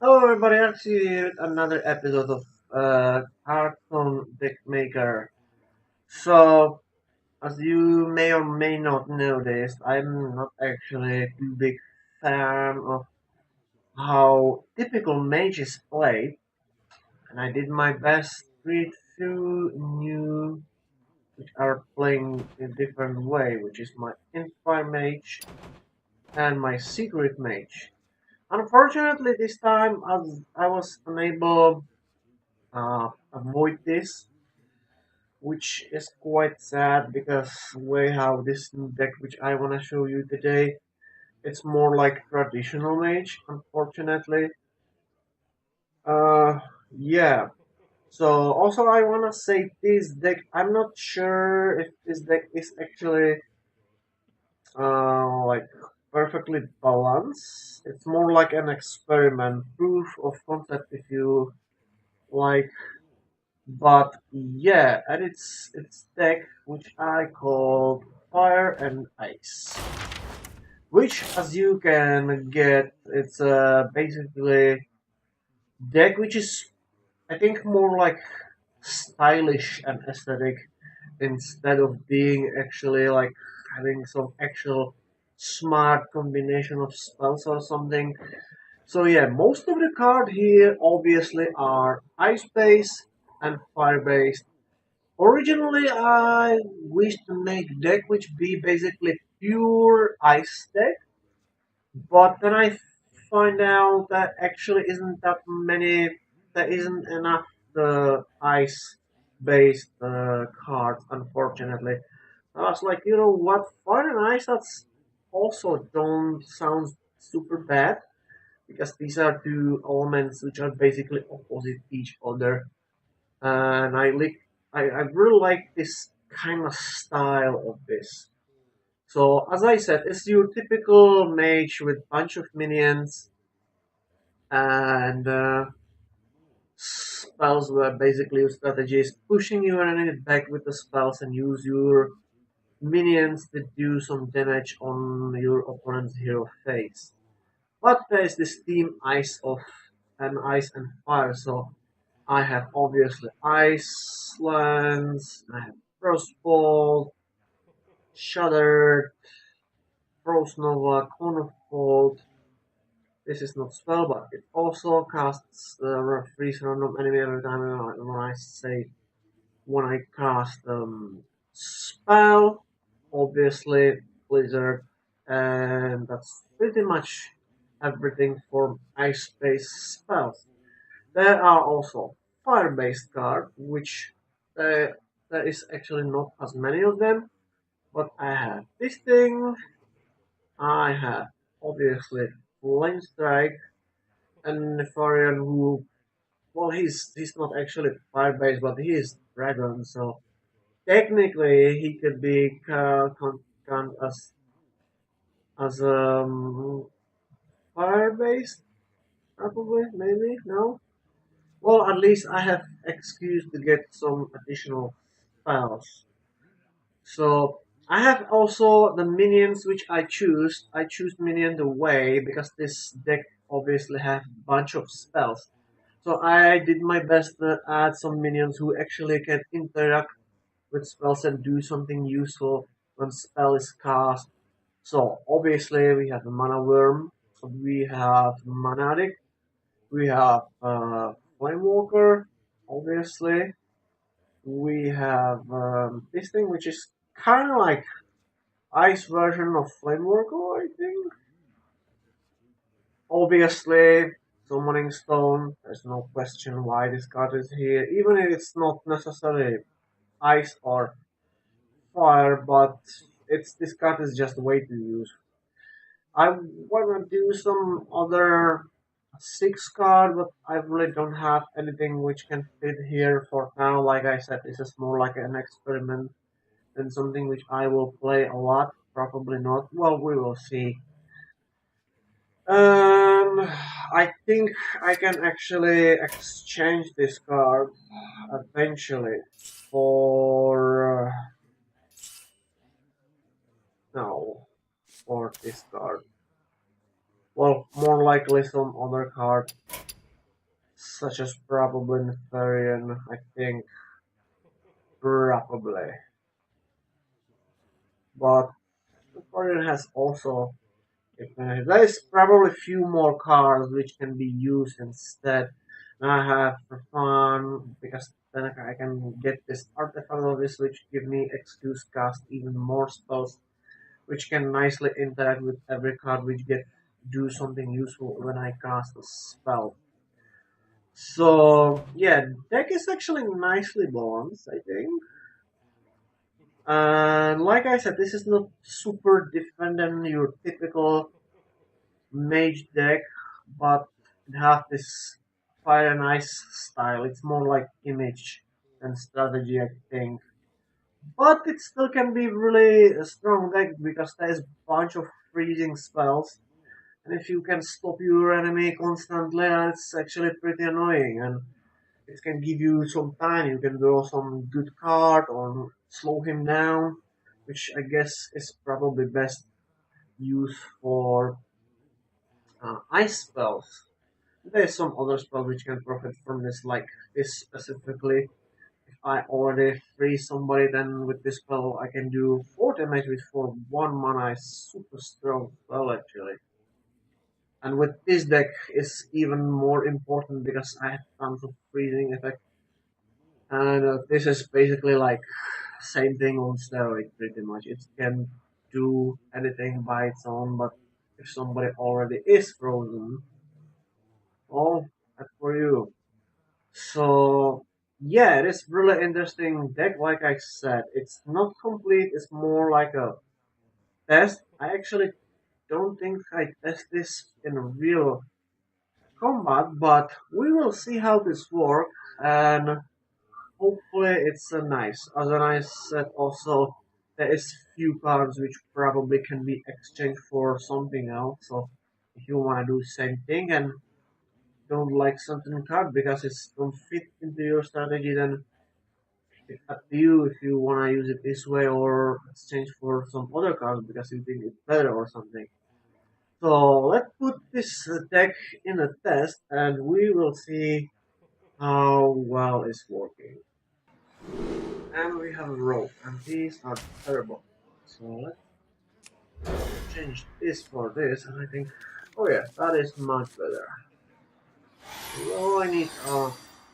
Hello everybody, actually with another episode of Hearthstone Deck Maker. So, as you may or may not notice, I'm not actually a too big fan of how typical mage is played, and I did my best to read through new which are playing in a different way, which is my Inspire Mage and my Secret Mage. Unfortunately, this time as I was unable avoid this, which is quite sad because way how this new deck which I wanna show you today, it's more like traditional mage, unfortunately. Uh yeah. So also I wanna say this deck I'm not sure if this deck is actually like perfectly balanced. It's more like an experiment, proof of concept if you like. But yeah, and it's deck which I call Fire and Ice, which as you can get, it's basically deck which is I think more like stylish and aesthetic instead of being actually like having some actual smart combination of spells or something. So yeah, most of the card here obviously are ice based and fire based. Originally, I wished to make deck which be basically pure ice deck, but then I find out that actually isn't that many, there isn't enough ice based cards, unfortunately. I was like, you know what, fire and ice that's also don't sound super bad because these are two elements which are basically opposite each other, and I really like this kind of style of this. So as I said, it's your typical mage with bunch of minions and spells where basically your strategy is pushing your enemy back with the spells and use your minions to do some damage on your opponent's hero face. But there is this team ice and fire, so I have obviously Icelands, I have Frostbolt, Shudder, Frost Nova, Cone of Cold. This is not spell, but it also casts freeze random enemy every time when I cast spell. Obviously Blizzard, and that's pretty much everything for ice-based spells. There are also fire-based cards, which there is actually not as many of them, but I have this thing, I have obviously Flame Strike, and Nefarian who, well, he's not actually fire-based, but he is dragon, so technically he could be count as fire-based, probably, maybe, no? Well, at least I have excuse to get some additional spells. So I have also the minions which I choose. I choose minion the way because this deck obviously have bunch of spells. So I did my best to add some minions who actually can interact with spells and do something useful when spell is cast. So obviously we have the mana worm, we have mana addict, we have flame walker, obviously we have this thing which is kind of like ice version of Flameworker, I think. Obviously, Summoning Stone, there's no question why this card is here, even if it's not necessarily ice or fire, but it's this card is just way to use. I wanna do some other six card, but I really don't have anything which can fit here for now. Like I said, this is more like an experiment than something which I will play a lot. Probably not. Well, we will see. I think I can actually exchange this card eventually for no, for this card. Well, more likely some other card. such as probably Nefarian, I think, probably. But Nefarian has also, there is probably few more cards which can be used instead. And I have for fun, because then I can get this artifact of this which give me excuse cast even more spells, which can nicely interact with every card which get do something useful when I cast a spell. So yeah, deck is actually nicely balanced, I think. And like I said, this is not super different than your typical mage deck, but it has this fire and ice style. It's more like image than strategy, I think. But it still can be really a strong deck because there's a bunch of freezing spells. And if you can stop your enemy constantly, it's actually pretty annoying. And it can give you some time. You can draw some good card or slow him down, which I guess is probably best used for ice spells. There's some other spells which can profit from this, like this specifically. If I already freeze somebody, then with this spell I can do 4 damage with for 1 mana. It's super strong spell actually. And with this deck, it's even more important because I have tons of freezing effect. And this is basically like same thing on steroid pretty much. It can do anything by its own, but if somebody already is frozen, oh, that's for you. So yeah, it is really interesting deck. Like I said, it's not complete. It's more like a test. I actually don't think I test this in real combat, but we will see how this works. And hopefully it's nice. As I said also, there is few cards which probably can be exchanged for something else. So if you wanna do the same thing and don't like certain card because it don't fit into your strategy, then it's up to you if you wanna use it this way or exchange for some other cards because you think it's better or something. So let's put this deck in a test and we will see how well it's working. And we have a rope, and these are terrible. So let's change this for this, and I think, oh yeah, that is much better. Oh, I need a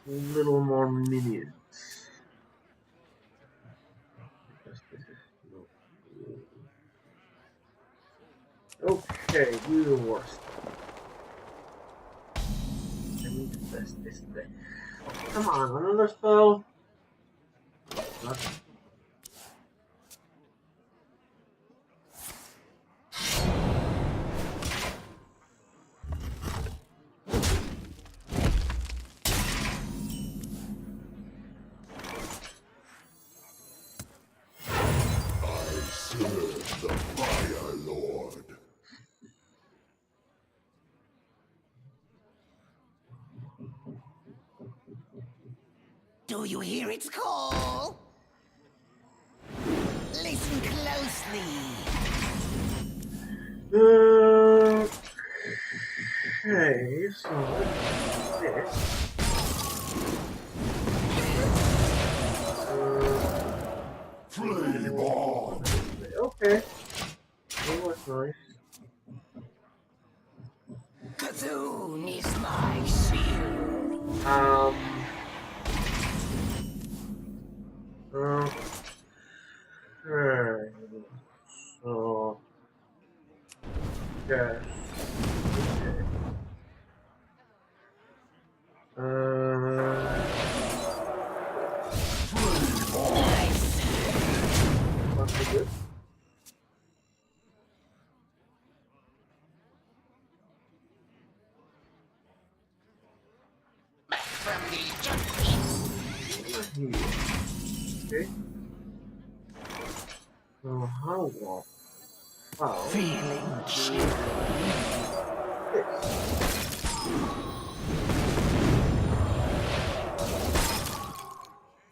little more minions. Because this is okay, do the worst. I need to test this thing. Come on, another spell. Not Serve the Fire Lord. Do you hear its call? Listen closely. okay, so let's do this. Flame on. Okay, that was nice. Cthulhu is my shield. Okay, so yes, okay. Nice. Must be good. Back from the justice. Here. Okay. So how about Feeling chill. this?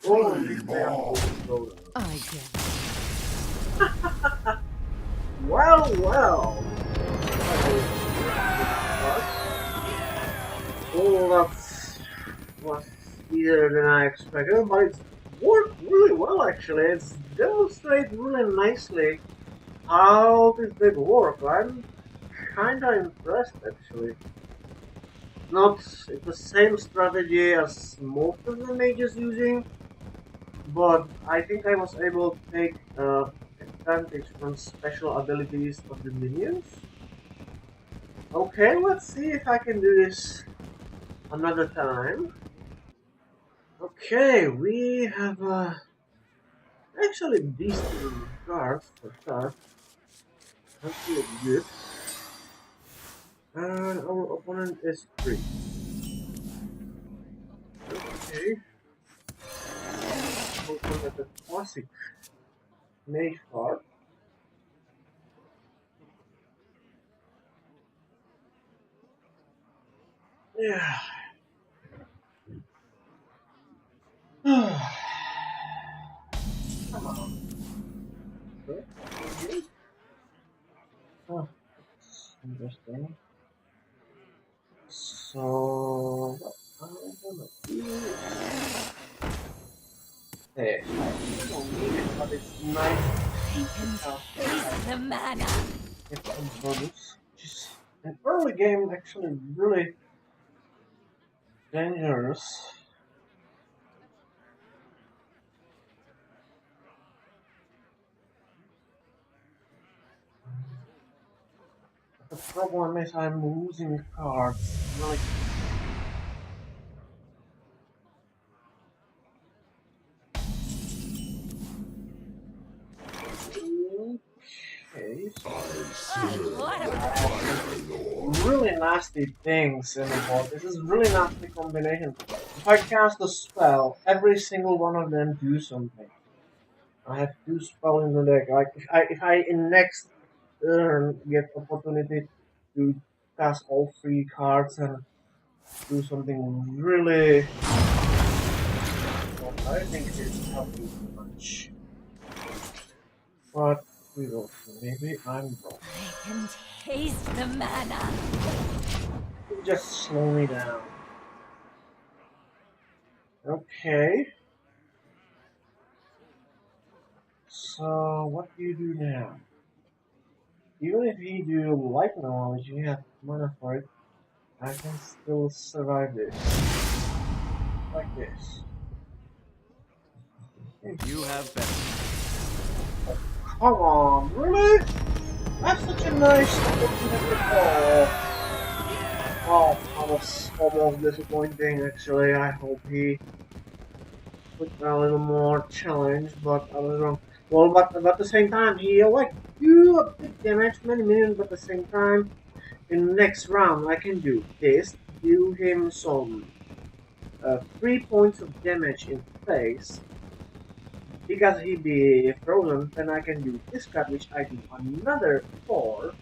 Oh, Flame on. I guess. Well. Oh, that's was easier than I expected, but it's worked really well actually. It's demonstrated really nicely how this did work. I'm kinda impressed actually. Not the same strategy as most of the mages using, but I think I was able to take advantage from special abilities of the minions. Okay, let's see if I can do this another time. Okay, we have actually decent amount of cards for start. That's really good. And our opponent is free. Okay, open at the classic mage card. Yeah. Come on. Okay, nothing here. Oh, that's interesting. So, what I'm gonna do is, hey, I really don't need it, but it's nice to And cast if I taste the mana. get some bonus. Which is an early game actually really dangerous. The problem is I'm losing cards really quickly. Okay, so I Ah, serve what the a I have some Fire Lord. really nasty things in the board. This is really nasty combination. If I cast a spell, every single one of them do something. I have two spells in the deck. Like if I in next turn get opportunity to cast all three cards and do something really, well, I think it's helping too much. But we will see. Maybe I'm wrong. I can taste the mana. You just slow me down. Okay. So what do you do now? Even if you do light knowledge, you have mana for it. I can still survive this. Like this. Hmm. You have been. Come on, really? That's such a nice opportunity. Oh, oh, that was almost disappointing actually. I hope he put a little more challenge, but I was wrong. Well, but at the same time, he like do a big damage, many millions, but at the same time, in the next round, I can do this, do him some 3 points of damage in face, because he be frozen, then I can do this card, which I do another 4,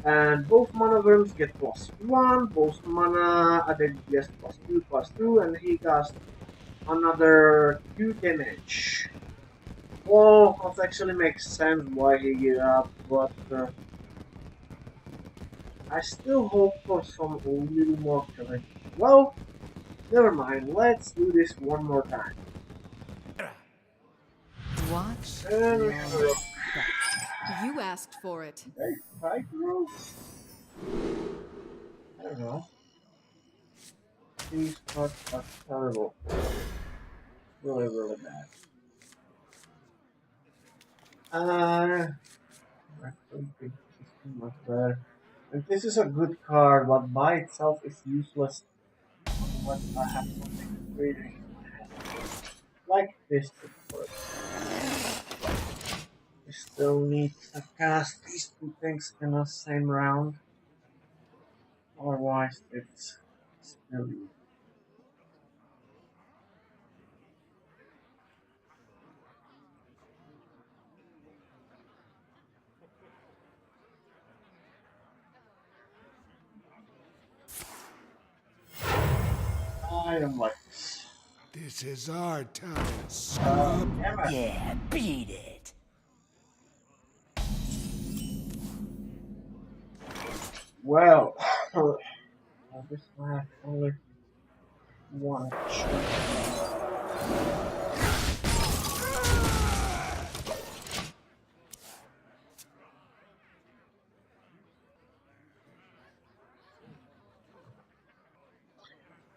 and both mana worms get +1, both mana attack gets +2, and he does another 2 damage. Well, that actually makes sense why he gave up, but I still hope for some little more challenge. Well, never mind, let's do this one more time. Watch And we have a your rock. step. You asked for it. Okay, fight roll? I don't know. These cards are terrible for us. Really, really bad. I don't think this is too much better. And this is a good card, but by itself it's useless unless I have something creating in my hand. Like this, for example. We still need to cast these two things in the same round, otherwise it's still useless. I don't like this. This is our time, scrub. Damn it. Yeah, beat it. Well, this I have only One.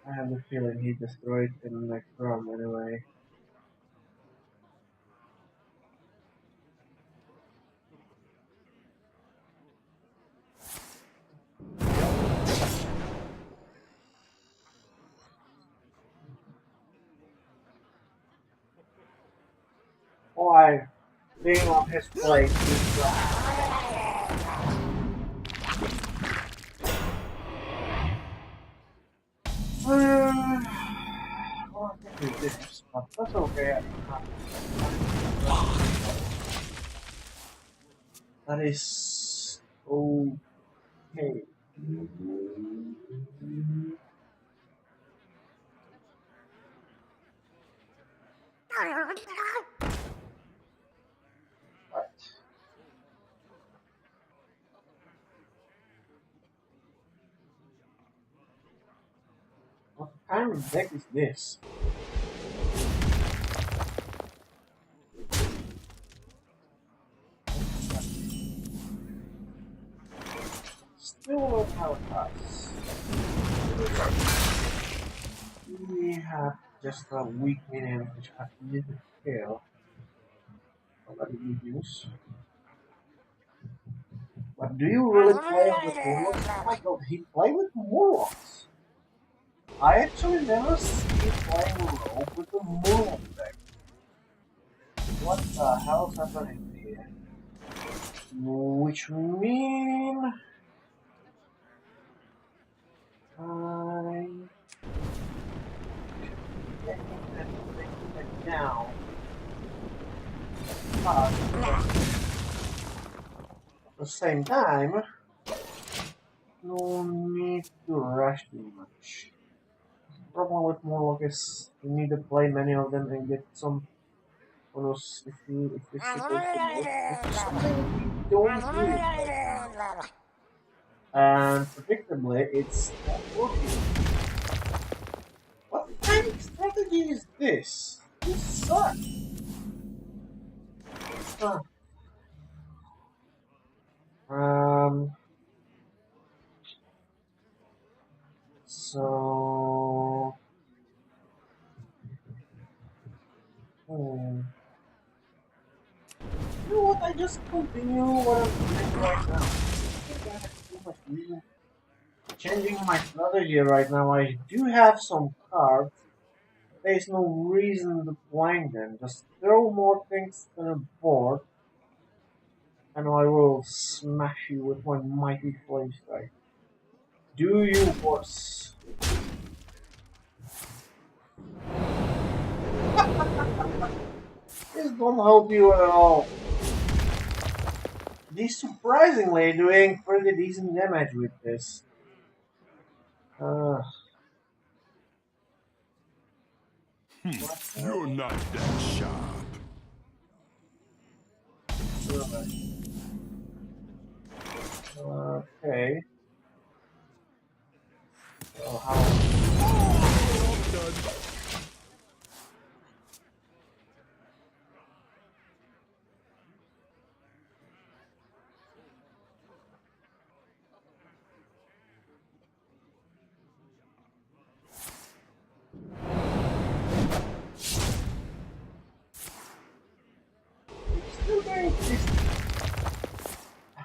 I have a feeling he destroyed in the next round anyway. Why? Being on his plate is well, I think we this, but that's okay. I don't have that is okay. Right. What kind of deck is this? Still don't have a pass. We have just a weak minion which has little scale. Already good use. But do you really play with Warlocks? Oh my god, he played with Warlocks! I actually never see him playing Rogue with the Warlock deck. What the hell is happening here? Which mean I taking and taking it down. But at the same time, no need to rush too much. The problem with Warlock is you need to play many of them and get some bonus if you're supposed to do it, which is something we don't do right now. And predictably, it's not working. What kind of strategy is this? This sucks. Huh. Um. So. Hmm. You know what? I just continue what I'm doing right now. I think I have too much reason changing my strategy right now. I do have some cards. There's no reason to playing them. Just throw more things on the board, and I will smash you with my mighty flame strike. Do you worse? This don't help you at all. He's surprisingly doing pretty decent damage with this. Uh, You're not that sharp. okay. So how? Done. It's still doing this.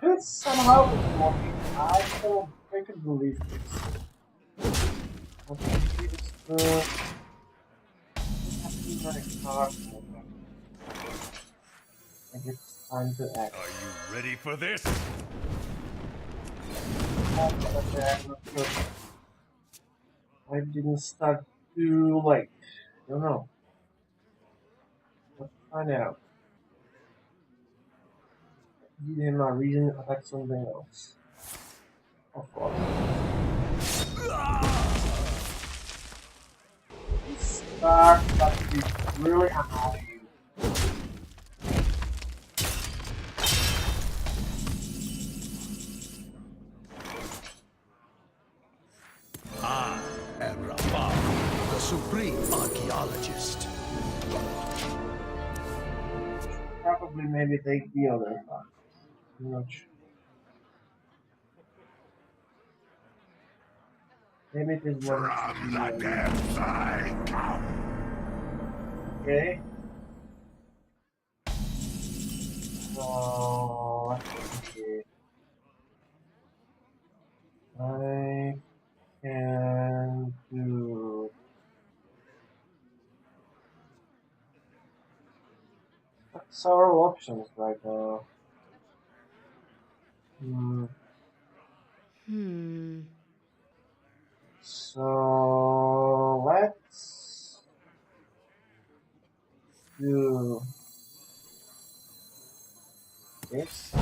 It's somehow it's working. I don't freaking believe this. Okay, we have too many cards. I think it's time to act. Are you ready for this? Okay, I'm not sure. I didn't start too late. Don't know. Let's find out. Give him a reason to attack something else. Of course. This card starts to be really annoying. I am Rafa, the supreme archaeologist. Probably maybe take the other one. I'm not sure. Maybe this one is From the the depths I come. okay. So let's see. I can do. Several options right now. Hmm. Hmm. So let's do this.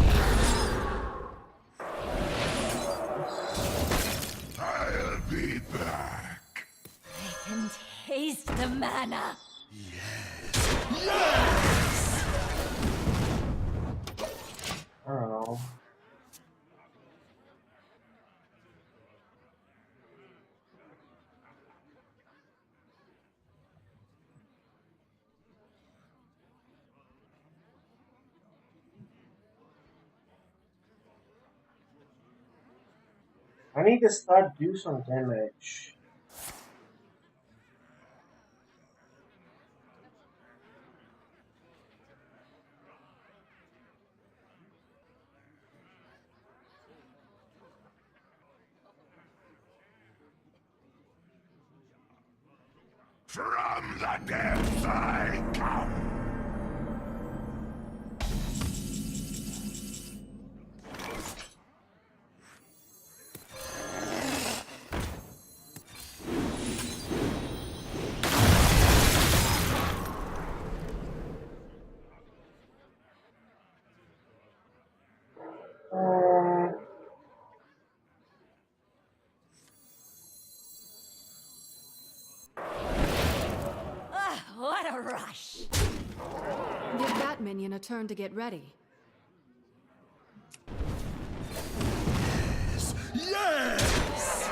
I'll be back. I can taste the mana. I don't know. I need to start do some damage. From the depths I come. Um, Ah, what a rush. Give that minion a turn to get ready. Yes!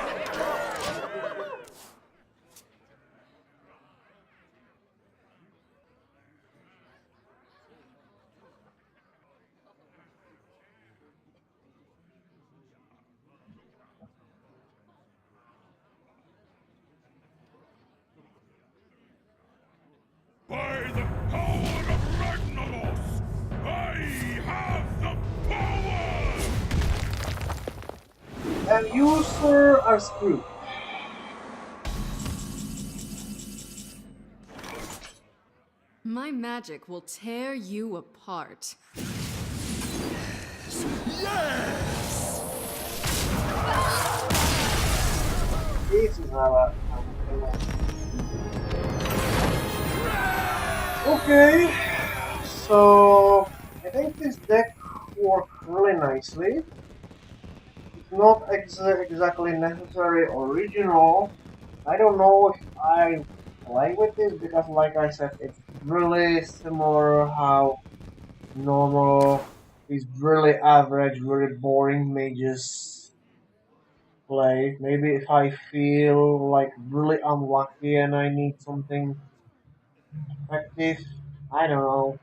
By the power of Ragnaros, I have the power! and you, sir, are screwed. My magic will tear you apart. Yes! This is our. Okay, so I think this deck worked really nicely. It's not exactly necessary original. I don't know if I play with this because, like I said, it's really similar how normal, these really average, really boring mages play. Maybe if I feel like really unlucky and I need something effective, I don't know.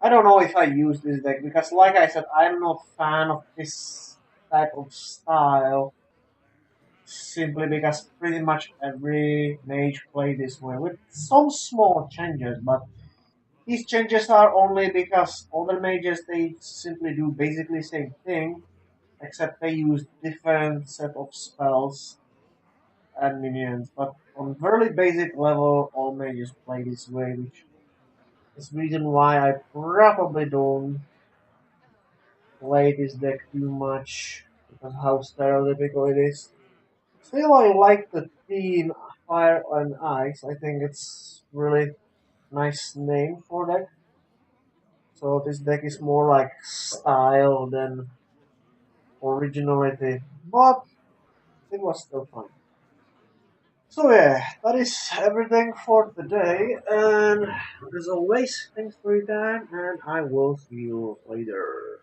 I don't know if I use this deck because, like I said, I'm not fan of this type of style. Simply because pretty much every mage play this way with some small changes, but these changes are only because other mages they simply do basically the same thing, except they use different set of spells and minions. But on very basic level, all mages play this way, which is the reason why I probably don't play this deck too much because how stereotypical it is. Still, I like the theme Fire and Ice. I think it's really nice name for deck. So this deck is more like style than originality, but it was still fun. So yeah, that is everything for today, and as always, thanks for your time, and I will see you later.